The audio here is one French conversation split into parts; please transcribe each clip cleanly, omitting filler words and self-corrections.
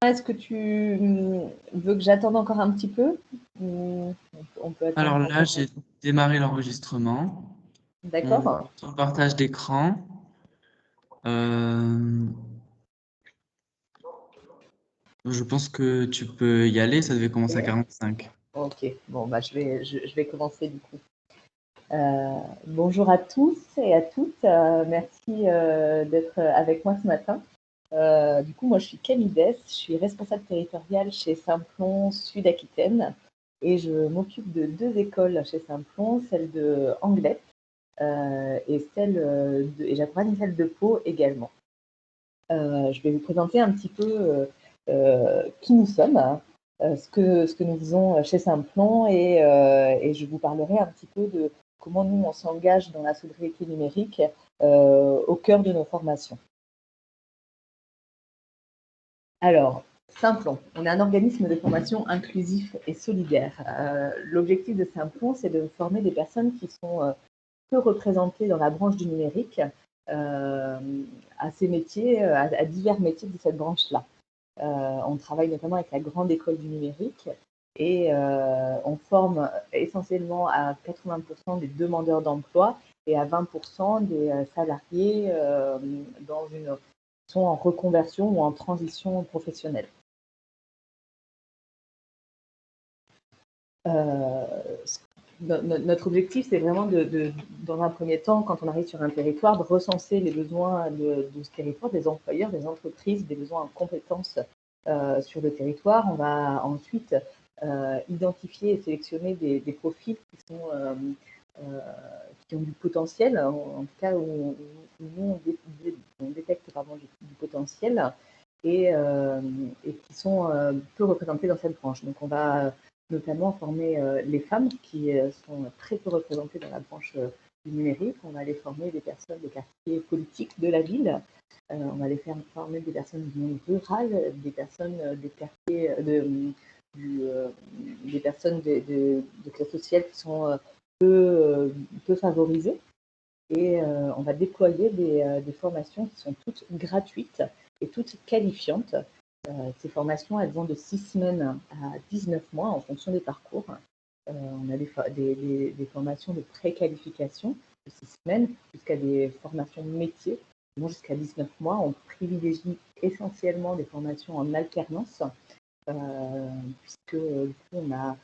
est-ce que tu veux que j'attende encore un petit peu? On peut Alors attendre. là, j'ai démarré l'enregistrement. On D'accord. est en partage d'écran. Euh, je pense que tu peux y aller, ça devait commencer à 45. Ok, bon, bah, je vais commencer du coup. Bonjour à tous et à toutes. Merci d'être avec moi ce matin. Du coup, moi, je suis Camille Dess, je suis responsable territoriale chez Simplon Sud-Aquitaine et je m'occupe de 2 écoles chez Simplon, celle de Anglet et j'accompagne celle de Pau également. Je vais vous présenter un petit peu qui nous sommes, hein, ce que nous faisons chez Simplon et je vous parlerai un petit peu de comment nous, on s'engage dans la sobriété numérique au cœur de nos formations. Alors, Simplon, on est un organisme de formation inclusif et solidaire. L'objectif de Simplon, c'est de former des personnes qui sont peu représentées dans la branche du numérique à ces métiers, à divers métiers de cette branche-là. On travaille notamment avec la Grande École du Numérique et on forme essentiellement à 80% des demandeurs d'emploi et à 20% des salariés sont en reconversion ou en transition professionnelle. Notre objectif, c'est vraiment dans un premier temps, quand on arrive sur un territoire, de recenser les besoins de ce territoire, des employeurs, des entreprises, des besoins en compétences sur le territoire. On va ensuite identifier et sélectionner des profils qui ont du potentiel, en tout cas où nous on détecte du potentiel et qui sont peu représentés dans cette branche. Donc on va notamment former les femmes qui sont très peu représentées dans la branche du numérique. On va aller former des personnes des quartiers politiques de la ville. On va aller former des personnes du monde rural, des personnes des quartiers, des personnes de classe sociale qui sont peu favorisées. Et on va déployer des formations qui sont toutes gratuites et toutes qualifiantes. Ces formations, elles vont de 6 semaines à 19 mois en fonction des parcours. On a des formations de préqualification de 6 semaines jusqu'à des formations métiers qui vont jusqu'à 19 mois. On privilégie essentiellement des formations en alternance puisque du coup, on a,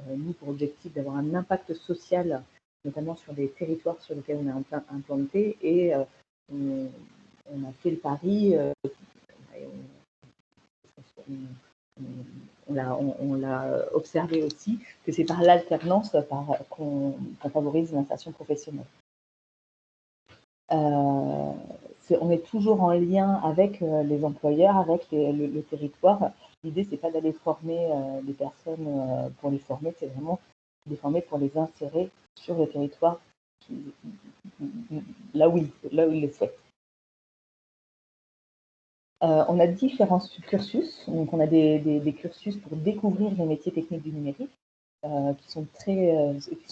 nous, pour objectif d'avoir un impact social, notamment sur des territoires sur lesquels on est implanté, et on a fait le pari, on l'a observé aussi, que c'est par l'alternance qu'on favorise l'insertion professionnelle. On est toujours en lien avec les employeurs, avec le territoire. L'idée, c'est pas d'aller former des personnes pour les former, c'est vraiment de les former pour les insérer sur le territoire là où ils le souhaitent. On a différents cursus. Donc, on a des cursus pour découvrir les métiers techniques du numérique qui sont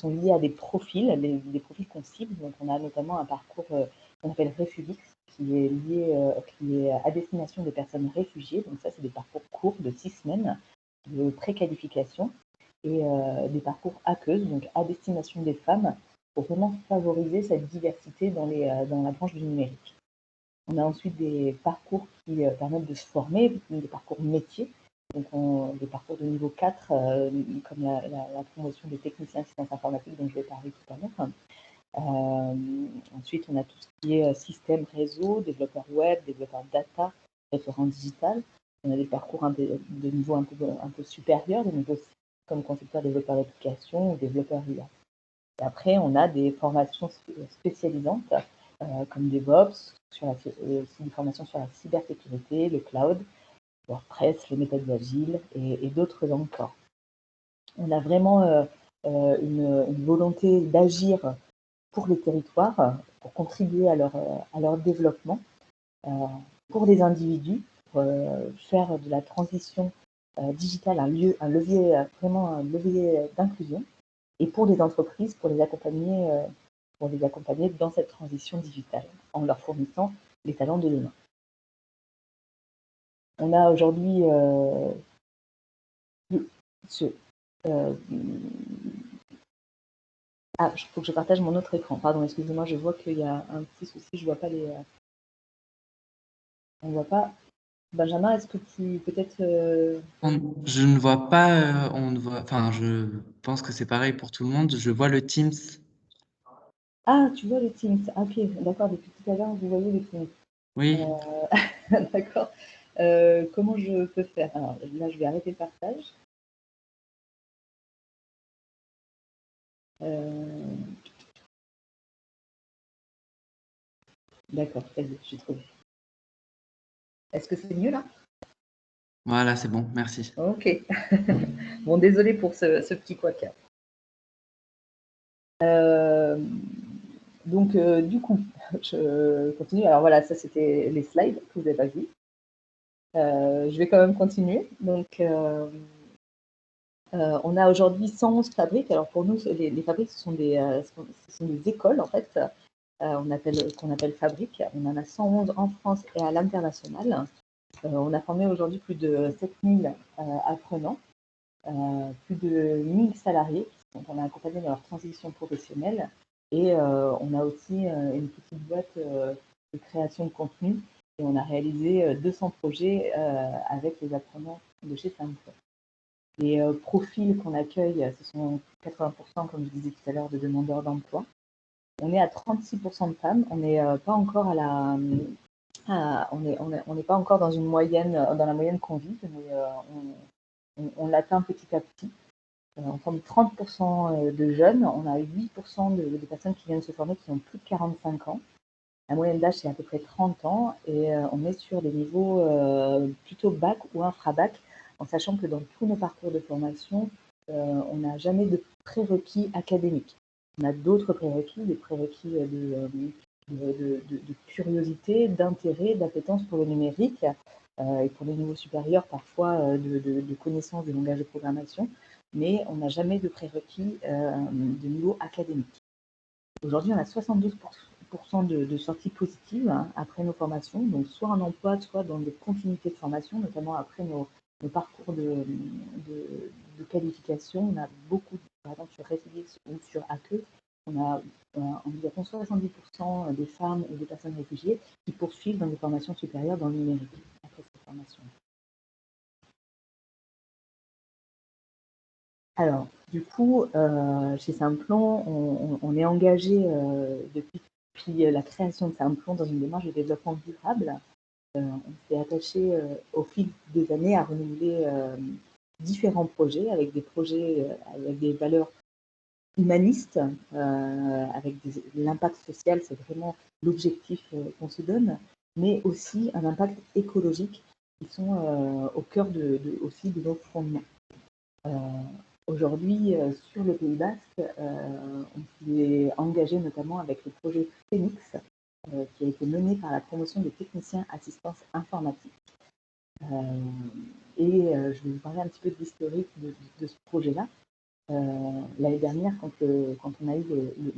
liés à des profils, des profils qu'on cible. Donc, on a notamment un parcours qu'on appelle Refugix, qui est à destination des personnes réfugiées. Donc, ça, c'est des parcours courts de 6 semaines de préqualification et des parcours aqueuses, donc à destination des femmes, pour vraiment favoriser cette diversité dans la branche du numérique. On a ensuite des parcours qui permettent de se former, des parcours métiers, donc des parcours de niveau 4, comme la promotion des techniciens assistance informatique dont je vais parler tout à l'heure. Ensuite, on a tout ce qui est système réseau, développeur web, développeur data, référent digital. On a des parcours de niveau un peu supérieur, des niveaux comme concepteur développeur d'application ou développeur IA. Et après, on a des formations spécialisantes comme DevOps, aussi des formations sur la cybersécurité, le cloud, WordPress, les méthodes agiles et d'autres encore. On a vraiment une volonté d'agir pour les territoires, pour contribuer à leur développement, pour les individus, pour faire de la transition digitale vraiment un levier d'inclusion, et pour les entreprises, pour les accompagner dans cette transition digitale en leur fournissant les talents de demain. on a aujourd'hui il faut que je partage mon autre écran. Pardon, excusez-moi, je vois qu'il y a un petit souci, je vois pas les. On voit pas. Benjamin, est-ce que tu peut-être. Je ne vois pas, enfin, je pense que c'est pareil pour tout le monde. Je vois le Teams. Ah, tu vois le Teams. Ah, ok, d'accord, depuis tout à l'heure, vous voyez le Teams. Oui, D'accord. Comment je peux faire? Alors là, je vais arrêter le partage. D'accord, très bien, j'ai trouvé. Est-ce que c'est mieux là? voilà, c'est bon, merci. Ok. Bon, désolé pour ce petit couac. Donc, du coup, je continue. Alors voilà, ça c'était les slides que vous n'avez pas vus. Je vais quand même continuer. Donc, on a aujourd'hui 111 fabriques. Alors pour nous, les fabriques, ce sont des écoles en fait, qu'on appelle fabriques. On en a 111 en France et à l'international. On a formé aujourd'hui plus de 7000 apprenants, plus de 1000 salariés dont on a accompagné dans leur transition professionnelle. Et on a aussi une petite boîte de création de contenu. Et on a réalisé 200 projets avec les apprenants de chez Simplon. Les profils qu'on accueille, ce sont 80%, comme je disais tout à l'heure, de demandeurs d'emploi. On est à 36% de femmes. On n'est pas encore à la, on n'est pas encore dans une moyenne, dans la moyenne qu'on vise, mais on l'atteint petit à petit. On forme 30% de jeunes. On a 8% de personnes qui viennent se former qui ont plus de 45 ans. La moyenne d'âge, c'est à peu près 30 ans et on est sur des niveaux plutôt bac ou infra-bac, en sachant que dans tous nos parcours de formation, on n'a jamais de prérequis académiques. On a d'autres prérequis, des prérequis de curiosité, d'intérêt, d'appétence pour le numérique et pour les niveaux supérieurs, parfois de connaissance des langages de programmation, mais on n'a jamais de prérequis de niveau académique. Aujourd'hui, on a 72% de sorties positives après nos formations, donc soit en emploi, soit dans des continuités de formation, notamment après nos parcours de qualification. On a beaucoup, par exemple sur Récidive ou sur ACE, on a environ 70% des femmes et des personnes réfugiées qui poursuivent dans des formations supérieures dans le numérique après cette formation. Alors, du coup, chez Simplon, on est engagé depuis la création de Simplon dans une démarche de développement durable. On s'est attaché au fil des années à renouveler différents projets avec des valeurs humanistes, avec l'impact social, c'est vraiment l'objectif qu'on se donne, mais aussi un impact écologique qui sont au cœur aussi de nos fondements. Aujourd'hui, sur le Pays Basque, on s'est engagé notamment avec le projet Phoenix, qui a été mené par la promotion des techniciens assistance informatique. Je vais vous parler un petit peu de l'historique de ce projet-là. L'année dernière, quand on a eu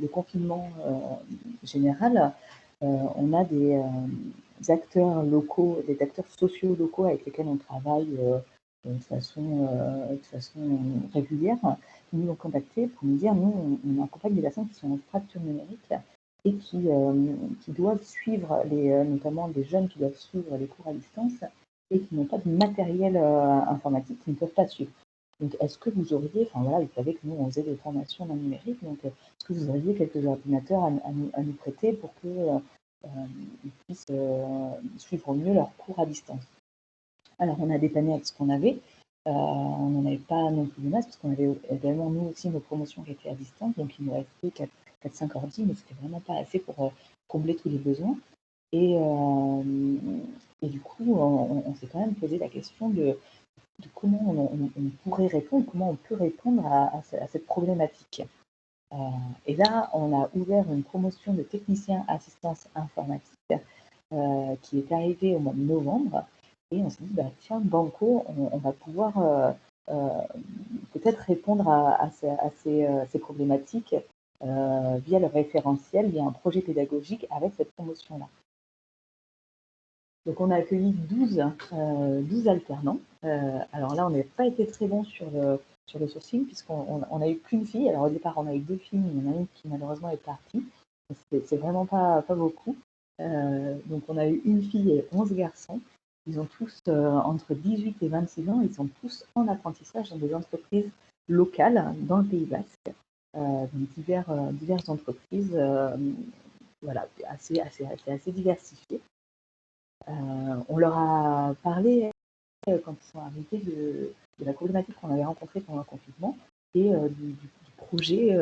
le confinement général, on a des acteurs locaux, des acteurs sociaux locaux avec lesquels on travaille de façon régulière, qui nous ont contactés pour nous dire, nous, on accompagne des personnes qui sont en fracture numérique et qui doivent suivre, notamment des jeunes qui doivent suivre les cours à distance et qui n'ont pas de matériel informatique, qui ne peuvent pas suivre. Donc, est-ce que vous auriez, enfin voilà, vous savez que nous, on faisait des formations dans le numérique, donc est-ce que vous auriez quelques ordinateurs à nous prêter pour qu'ils puissent suivre au mieux leurs cours à distance? Alors, on a dépanné avec ce qu'on avait. On n'en avait pas non plus de masse, parce qu'on avait également, nous aussi, nos promotions qui étaient à distance, donc il nous restait 4-5 ordi, mais c'était vraiment pas assez pour combler tous les besoins. Et du coup, on s'est quand même posé la question de comment on pourrait répondre, comment on peut répondre à cette problématique. Et là, on a ouvert une promotion de technicien assistance informatique qui est arrivée au mois de novembre. Et on s'est dit, bah, tiens, Banco, on va pouvoir peut-être répondre à ces problématiques via le référentiel, via un projet pédagogique avec cette promotion-là. Donc, on a accueilli 12 alternants. Alors là, on n'a pas été très bon sur le sourcing, puisqu'on a eu qu'une fille. Alors, au départ, on a eu 2 filles, mais il y en a une qui, malheureusement, est partie. C'est vraiment pas beaucoup. Donc, on a eu une fille et 11 garçons. Ils ont tous entre 18 et 26 ans. Ils sont tous en apprentissage dans des entreprises locales dans le Pays Basque. Donc, diverses entreprises, voilà, assez diversifiées. On leur a parlé quand ils sont arrivés de la problématique qu'on avait rencontrée pendant le confinement et du projet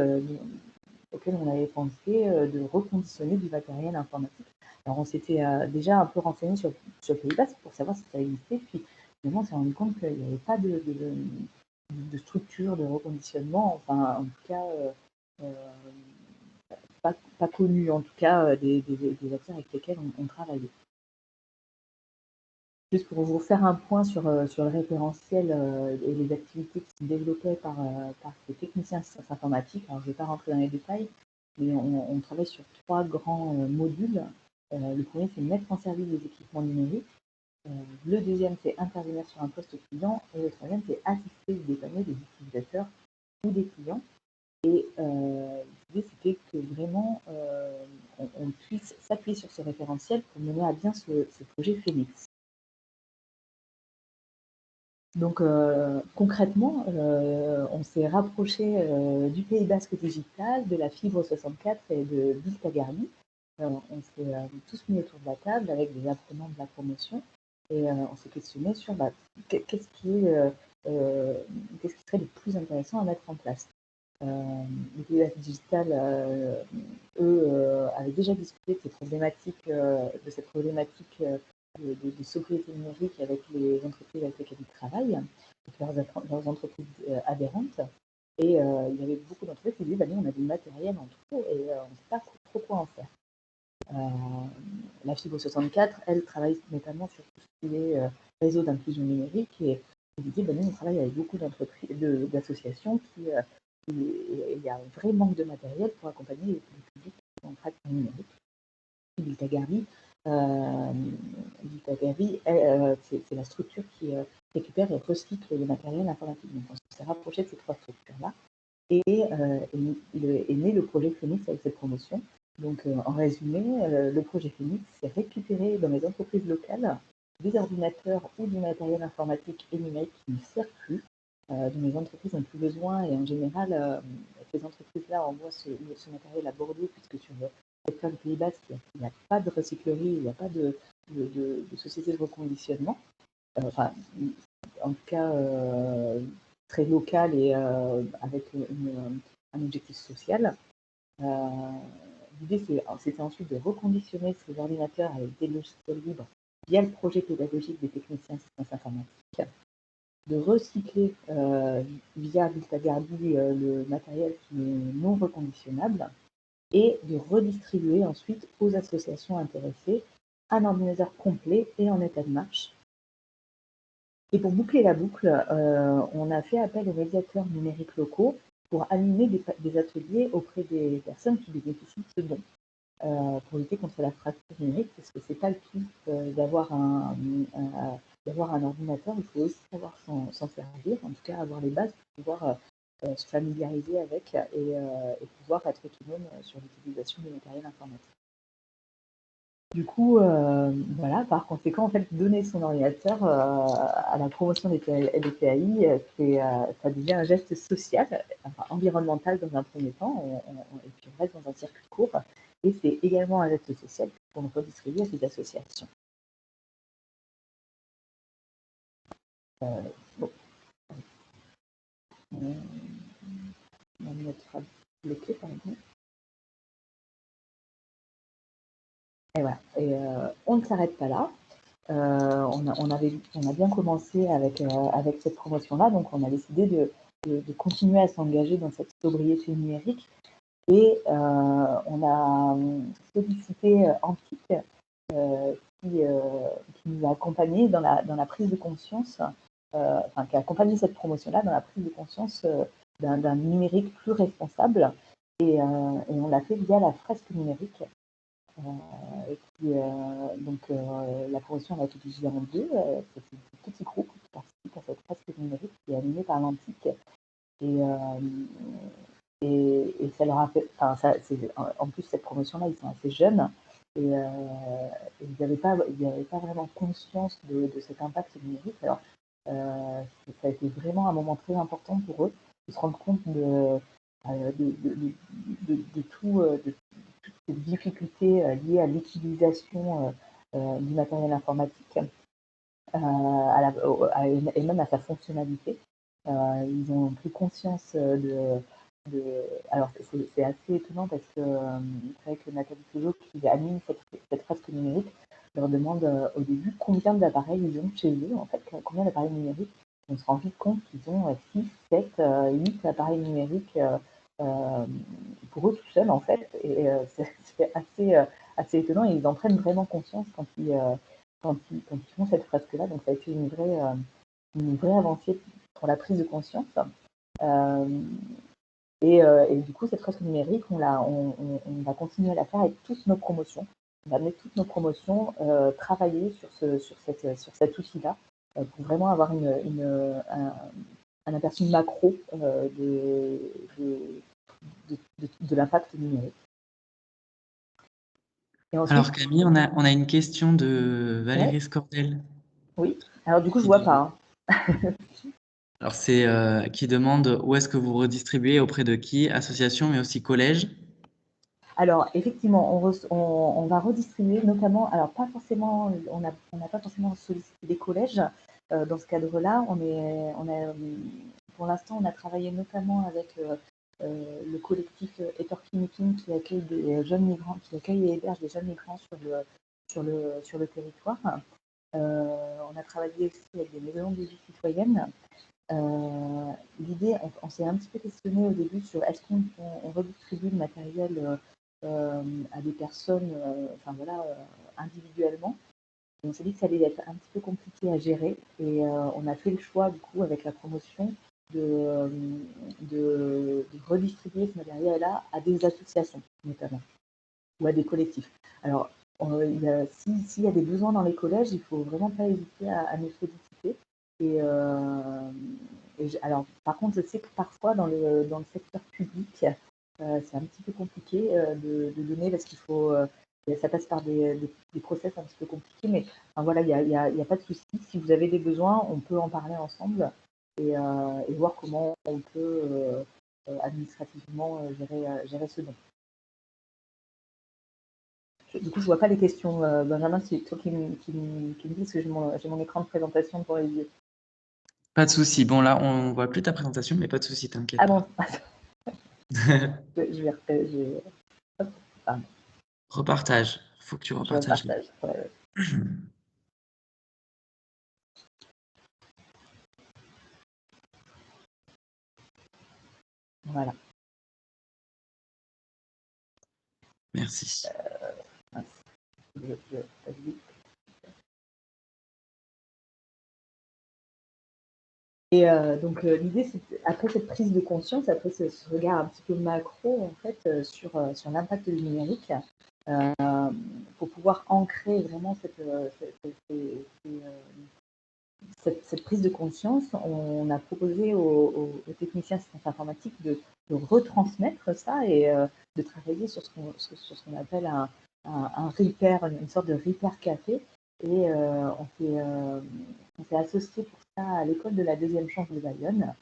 auquel on avait pensé de reconditionner du matériel informatique. Alors on s'était déjà un peu renseigné sur le Pays Basque pour savoir si ça existait, puis finalement on s'est rendu compte qu'il n'y avait pas de structure de reconditionnement, enfin en tout cas pas connue, en tout cas des acteurs avec lesquels on travaillait. Juste pour vous faire un point sur le référentiel et les activités qui sont développées par ces techniciens assistance informatique. Alors, je ne vais pas rentrer dans les détails, mais on travaille sur 3 grands modules. Le premier, c'est mettre en service des équipements numériques. Le deuxième, c'est intervenir sur un poste client. Et le troisième, c'est assister ou dépanner des utilisateurs ou des clients. Et l'idée, c'était que vraiment, on puisse s'appuyer sur ce référentiel pour mener à bien ce projet Phoenix. Donc concrètement, on s'est rapproché du Pays Basque digital, de la Fibre 64 et de Biltagarbi. On s'est tous mis autour de la table avec des apprenants de la promotion et on s'est questionné sur qu'est-ce qui serait le plus intéressant à mettre en place. Le Pays Basque digital, eux, avaient déjà discuté de cette problématique de sobriété numérique avec les entreprises avec lesquelles ils travaillent, avec leurs entreprises adhérentes. Et il y avait beaucoup d'entreprises qui disaient nous, on a du matériel en trop et on ne sait pas trop quoi en faire. La Fibre 64, elle travaille notamment sur tout ce qui est réseau d'inclusion numérique et elle dit nous, on travaille avec beaucoup d'associations qui il y a un vrai manque de matériel pour accompagner les publics qui sont en fracture numérique. Biltagarbi, c'est la structure qui récupère et recycle le matériel informatique. Donc on s'est rapproché de ces 3 structures-là et est né le projet Phoenix avec cette promotion. Donc en résumé, le projet Phoenix, c'est récupérer dans les entreprises locales des ordinateurs ou du matériel informatique et numérique qui ne sert plus, dont les entreprises n'ont plus besoin et en général, ces entreprises-là envoient ce matériel à Bordeaux puisque sur le secteur du Pays Basque, il n'y a pas de recyclerie, il n'y a pas de société de reconditionnement. Enfin, en tout cas, très local et avec un objectif social. L'idée, c'était ensuite de reconditionner ces ordinateurs avec des logiciels libres via le projet pédagogique des techniciens assistance informatique, de recycler via Biltagarbi le matériel qui est non reconditionnable et de redistribuer ensuite aux associations intéressées un ordinateur complet et en état de marche. Et pour boucler la boucle, on a fait appel aux médiateurs numériques locaux pour animer des ateliers auprès des personnes qui bénéficient de ce don, pour lutter contre la fracture numérique, parce que c'est pas le tout d'avoir un ordinateur, il faut aussi savoir s'en servir, en tout cas avoir les bases pour pouvoir se familiariser avec et pouvoir être autonome sur l'utilisation du matériel informatique. Du coup, voilà, par conséquent, en fait, donner son ordinateur à la promotion des PAI, ça devient un geste social, enfin environnemental dans un premier temps, et puis on reste dans un circuit court, et c'est également un geste social qu'on redistribue à ces associations. Bon. On va mettre bloqué, par exemple. Et voilà. Et on ne s'arrête pas là. On a bien commencé avec cette promotion-là, donc on a décidé de continuer à s'engager dans cette sobriété numérique. Et on a sollicité Antique, qui nous a accompagnés dans la prise de conscience, qui a accompagné cette promotion-là dans la prise de conscience d'un numérique plus responsable. Et on l'a fait via la fresque numérique. Et puis, la promotion va être divisée en deux. C'est un petit groupe qui participe à cette fresque numérique qui est animée par l'Antique. Et ça leur a fait. Enfin, en plus, cette promotion-là, ils sont assez jeunes et ils n'avaient pas vraiment conscience de cet impact numérique. Alors, ça a été vraiment un moment très important pour eux de se rendre compte de toutes ces difficultés liées à l'utilisation du matériel informatique et même à sa fonctionnalité. Ils ont pris conscience alors, c'est assez étonnant parce que c'est vrai que Nathalie Touzeau, qui anime cette fresque numérique, leur demande au début combien d'appareils ils ont chez eux, en fait, combien d'appareils numériques. On se rend vite compte qu'ils ont 6, 7, 8 appareils numériques pour eux tout seuls, en fait. Et c'est assez étonnant et ils en prennent vraiment conscience quand ils font cette fresque-là. Donc, ça a été une vraie avancée pour la prise de conscience. Euh, et du coup, cette fresque numérique, on va continuer à la faire avec toutes nos promotions. On va amener toutes nos promotions travailler sur cet outil-là pour vraiment avoir un aperçu macro de l'impact numérique. Et ensuite, Alors Camille, on a une question de ouais, Valérie Scordel. oui. Alors du coup, je Qui, vois pas. alors c'est qui demande où est-ce que vous redistribuez, auprès de qui, association mais aussi collège. Alors, effectivement, on va redistribuer, notamment, alors pas forcément, on n'a pas forcément sollicité des collèges. Dans ce cadre-là, pour l'instant, on a travaillé notamment avec le collectif Etorki Meeting qui accueille des jeunes migrants, qui accueille et héberge des jeunes migrants sur le territoire. On a travaillé aussi avec des maisons de vie citoyennes. L'idée, on s'est un petit peu questionné au début sur est-ce qu'on redistribue le matériel à des personnes enfin, voilà, individuellement. Et on s'est dit que ça allait être un petit peu compliqué à gérer et on a fait le choix du coup avec la promotion de redistribuer ce matériel-là à des associations notamment ou à des collectifs. Alors, s'il y a des besoins dans les collèges, il ne faut vraiment pas hésiter à nous solliciter. Alors, par contre, je sais que parfois dans le secteur public, c'est un petit peu compliqué de donner parce qu'il faut, ça passe par des process un petit peu compliqués, mais enfin, voilà, il n'y a pas de souci. Si vous avez des besoins, on peut en parler ensemble et voir comment on peut administrativement gérer ce don. Du coup, je vois pas les questions. Benjamin, c'est toi qui me dis, parce que j'ai mon écran de présentation pour les yeux. Pas de souci. Bon là, on voit plus ta présentation, mais pas de souci, t'inquiète Ah pas. bon, hop, ah, Repartage. Faut que tu je repartages. repartage. Ouais. Voilà. Merci. Mince. Passe vite. Et donc l'idée, c'est après cette prise de conscience, après ce regard un petit peu macro en fait sur l'impact du numérique, pour pouvoir ancrer vraiment cette prise de conscience, on a proposé aux techniciens assistants informatiques de retransmettre ça et de travailler sur ce qu'on appelle un repair, une sorte de repair café. Et on s'est associé pour ça à l'école de la deuxième chance de Bayonne.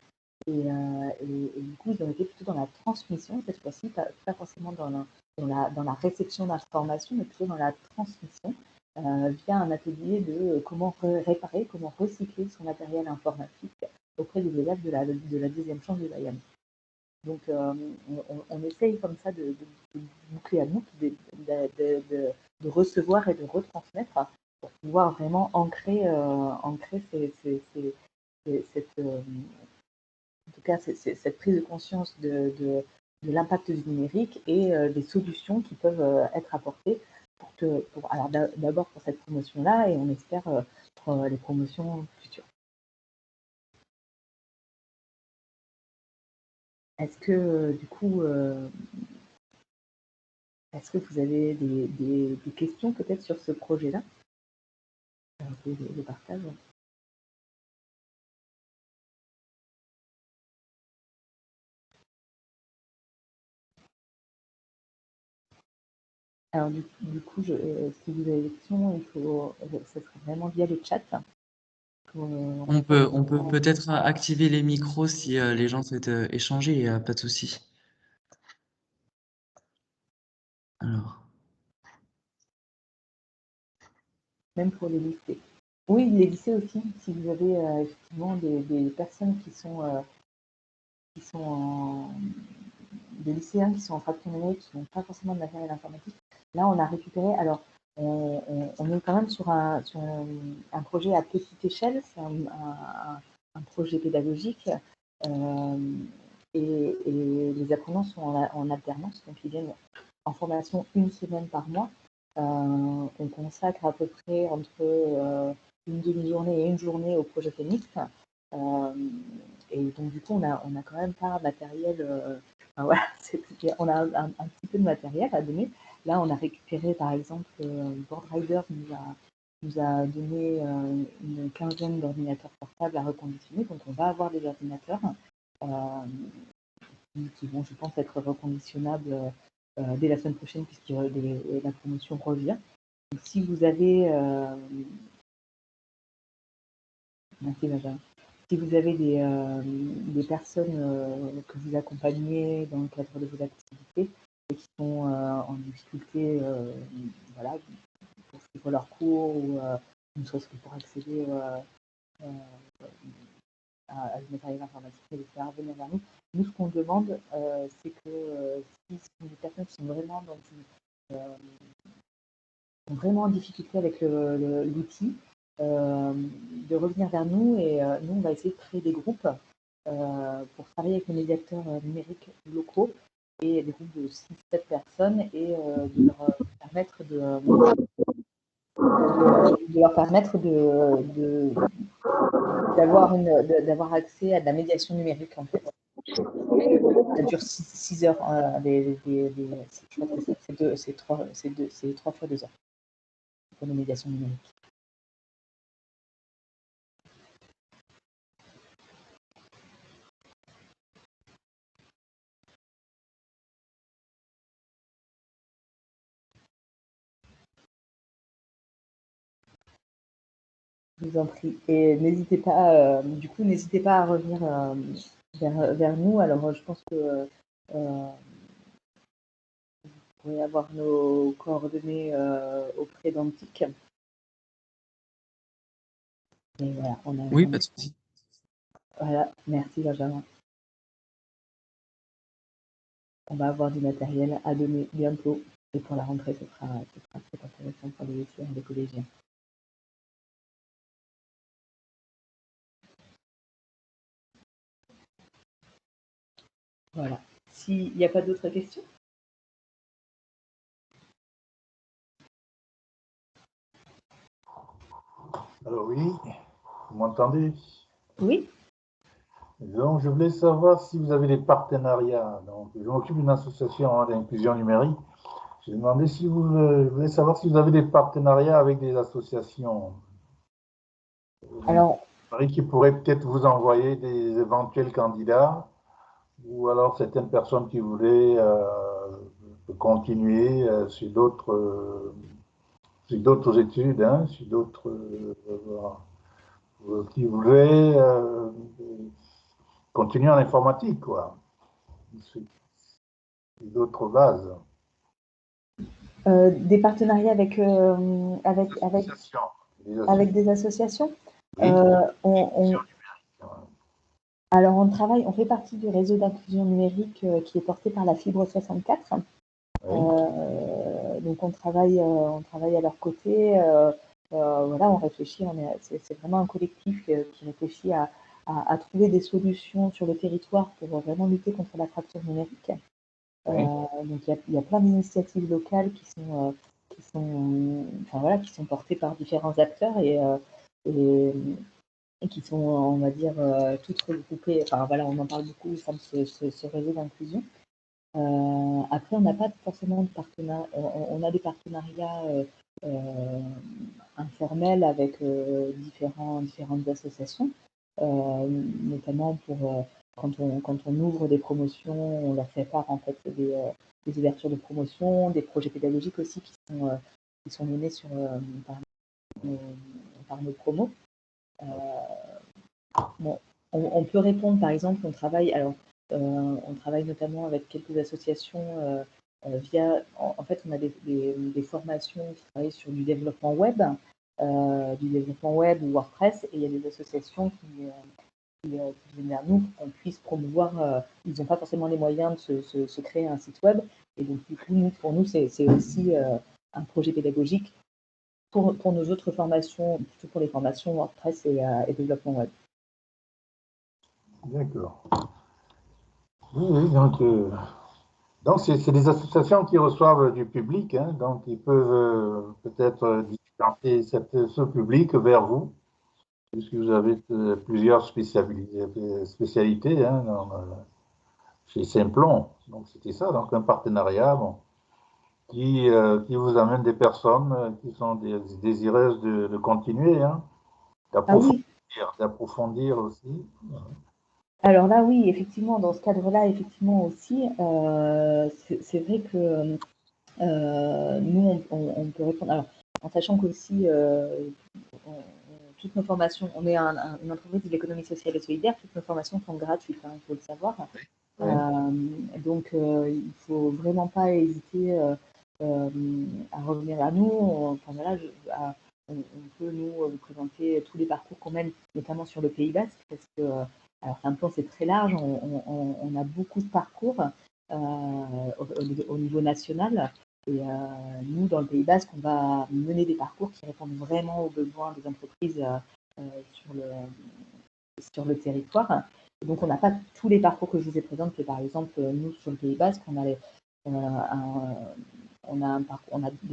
Et du coup, ils ont été plutôt dans la transmission cette fois-ci, pas forcément dans la réception d'informations, mais plutôt dans la transmission via un atelier de comment réparer, comment recycler son matériel informatique auprès des élèves de la deuxième chance de Bayonne. Donc, on essaye comme ça de boucler à boucle, de recevoir et de retransmettre pour pouvoir vraiment ancrer cette, en tout cas, cette prise de conscience de l'impact du numérique et des solutions qui peuvent être apportées alors d'abord pour cette promotion-là et on espère pour les promotions futures. Est-ce que du coup, Est-ce que vous avez des questions peut-être sur ce projet-là? Le partage. Alors du coup, si vous avez des questions, ça serait vraiment via le chat. On peut peut-être activer les micros si les gens souhaitent échanger, pas de souci. Alors. Même pour les lycées. Oui, les lycées aussi, si vous avez effectivement des personnes qui sont des lycéens qui sont en fraction numérique, qui n'ont pas forcément de matériel informatique. Là, on a récupéré, alors on est quand même sur un projet à petite échelle, c'est un projet pédagogique, et les apprenants sont en alternance, donc ils viennent en formation une semaine par mois. On consacre à peu près entre une demi-journée et une journée au projet mixte. Et donc, du coup, on a quand même pas matériel. Enfin, voilà, on a un petit peu de matériel à donner. Là, on a récupéré, par exemple, Boardrider nous a donné une quinzaine d'ordinateurs portables à reconditionner. Donc, on va avoir des ordinateurs qui vont, je pense, être reconditionnables dès la semaine prochaine, puisque la promotion revient. Donc, si vous avez merci Benjamin. Si vous avez des personnes que vous accompagnez dans le cadre de vos activités et qui sont en difficulté, voilà, pour suivre leurs cours ou ne serait-ce que pour accéder à du matériel informatique et les faire venir vers nous. Nous, ce qu'on demande, c'est que si ce sont des personnes qui sont vraiment vraiment en difficulté avec l'outil, de revenir vers nous et nous, on va essayer de créer des groupes pour travailler avec les médiateurs numériques locaux et des groupes de 6-7 personnes et de leur permettre d'avoir accès à de la médiation numérique en fait. Ça dure 6 heures, je crois que c'est 3 fois 2 heures pour la médiation numérique. Je vous en prie. Et n'hésitez pas, du coup, n'hésitez pas à revenir vers nous. Alors, je pense que vous pourrez avoir nos coordonnées auprès d'Antique. Et voilà, Oui, pas de souci. Voilà, merci Benjamin. On va avoir du matériel à donner bientôt. Et pour la rentrée, ce sera très intéressant pour les lycéens et les collégiens. Voilà. S'il n'y a pas d'autres questions? Alors oui, vous m'entendez? Oui. Donc, je voulais savoir si vous avez des partenariats. Donc, je m'occupe d'une association d'inclusion numérique. J'ai demandé si je voulais savoir si vous avez des partenariats avec des associations. Alors, Qui pourraient peut-être vous envoyer des éventuels candidats, ou alors certaines personnes qui voulaient continuer sur d'autres études, hein, sur d'autres qui voulaient continuer en informatique, quoi. D'autres bases. des partenariats avec des associations. Oui. Alors, on fait partie du réseau d'inclusion numérique qui est porté par la Fibre 64. Oui. Donc, on travaille à leur côté. Voilà, on réfléchit. C'est vraiment un collectif qui réfléchit à trouver des solutions sur le territoire pour vraiment lutter contre la fracture numérique. Oui. Donc, il y a plein d'initiatives locales qui sont portées par différents acteurs et qui sont, on va dire, toutes regroupées. Enfin, voilà, on en parle beaucoup au sein de ce réseau d'inclusion. Après, on n'a pas forcément de partenariat, on a des partenariats informels avec différentes associations, notamment pour quand on ouvre des promotions, on leur fait part en fait des ouvertures de promotion, des projets pédagogiques aussi qui sont menés par nos promos. Bon, on peut répondre, par exemple, on travaille notamment avec quelques associations via, en fait, on a des formations qui travaillent sur du développement web ou WordPress, et il y a des associations qui viennent vers nous pour qu'on puisse promouvoir. Ils n'ont pas forcément les moyens de se créer un site web, et donc du coup, pour nous, c'est aussi un projet pédagogique pour nos autres formations, plutôt pour les formations WordPress et développement web. D'accord. Oui, donc c'est des associations qui reçoivent du public, hein, donc ils peuvent peut-être disperser ce public vers vous, puisque vous avez plusieurs spécialités hein, chez Simplon. Donc c'était ça, donc un partenariat qui vous amène des personnes qui sont désireuses de continuer, hein, d'approfondir aussi. Alors là, oui, effectivement, dans ce cadre-là, effectivement aussi, c'est vrai que nous, on peut répondre. Alors, en sachant qu'aussi, toutes nos formations, on est une entreprise de l'économie sociale et solidaire, toutes nos formations sont gratuites, hein, il faut le savoir. Oui. Donc, il ne faut vraiment pas hésiter à revenir vers nous. Enfin, voilà, on peut nous présenter tous les parcours qu'on mène, notamment sur le Pays Basque, parce que alors Simplon c'est très large, on a beaucoup de parcours au niveau national, et nous dans le Pays Basque on va mener des parcours qui répondent vraiment aux besoins des entreprises sur le territoire. Et donc on n'a pas tous les parcours que je vous ai présentés. Par exemple, nous sur le Pays Basque, on a les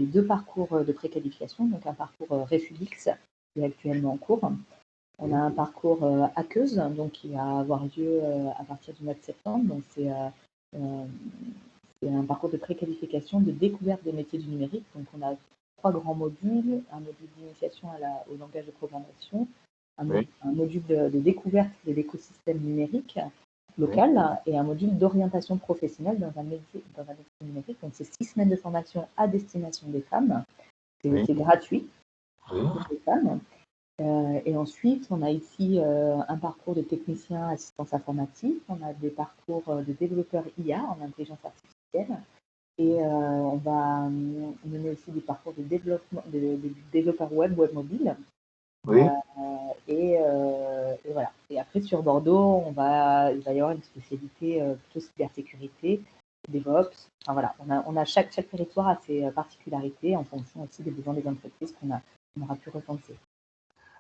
2 parcours de préqualification, donc un parcours Refubix qui est actuellement en cours. On a un parcours Aqueuse, donc qui va avoir lieu à partir du mois de septembre. Donc c'est un parcours de préqualification, de découverte des métiers du numérique. Donc on a 3 grands modules, un module d'initiation au langage de programmation, un module de découverte de l'écosystème numérique local et un module d'orientation professionnelle dans un métier numérique. Donc c'est 6 semaines de formation à destination des femmes. C'est gratuit pour les femmes. Et ensuite, on a ici un parcours de technicien assistance informatique, on a des parcours de développeurs IA en intelligence artificielle, et on va mener aussi des parcours de développeurs web mobile. Oui. Et voilà. Et après, sur Bordeaux, il va y avoir une spécialité plutôt cybersécurité, DevOps. Enfin voilà, on a chaque territoire a ses particularités en fonction aussi des besoins des entreprises qu'on aura pu repenser.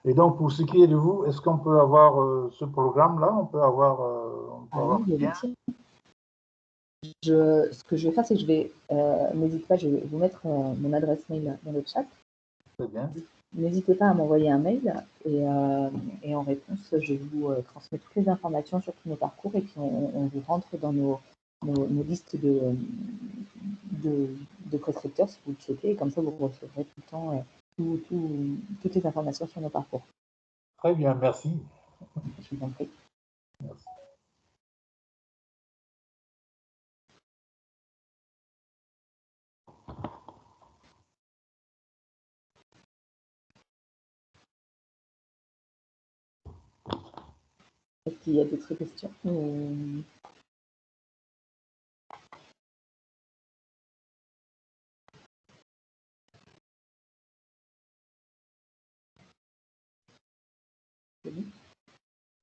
Et donc, pour ce qui est de vous, est-ce qu'on peut avoir ce programme-là? On peut avoir. Oui, bien sûr. Ce que je vais faire, c'est que je vais, n'hésite pas, je vais vous mettre mon adresse mail dans le chat. Très bien. N'hésitez pas à m'envoyer un mail et en réponse, je vous transmets toutes les informations sur tous nos parcours, et puis on vous rentre dans nos listes de prescripteurs si vous le souhaitez, et comme ça vous recevrez tout le temps toutes les informations sur nos parcours. Très bien, merci. Je vous en prie. Merci. Est-ce qu'il y a d'autres questions?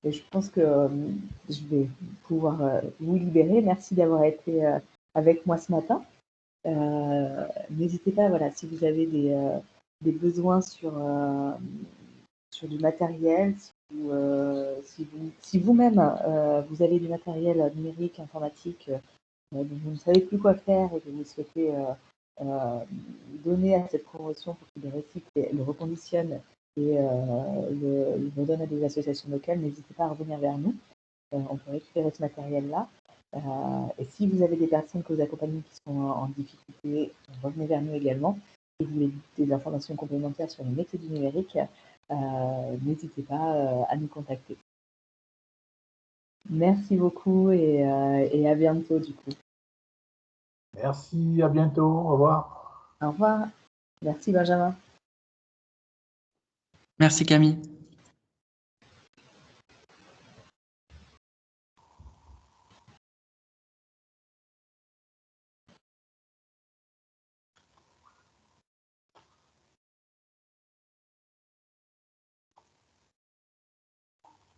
Et je pense que je vais pouvoir vous libérer. Merci d'avoir été avec moi ce matin. N'hésitez pas, voilà, si vous avez des besoins sur du matériel, si vous-même vous avez du matériel numérique, informatique, dont vous ne savez plus quoi faire et que vous souhaitez donner à cette promotion pour qu'il le recycle, le reconditionne et le redonne à des associations locales, n'hésitez pas à revenir vers nous. On peut récupérer ce matériel-là. Et si vous avez des personnes que vous accompagnez qui sont en difficulté, revenez vers nous également. Et vous voulez des informations complémentaires sur les métiers du numérique, n'hésitez pas à nous contacter. Merci beaucoup et à bientôt du coup. Merci, à bientôt, au revoir. Au revoir. Merci Benjamin. Merci Camille.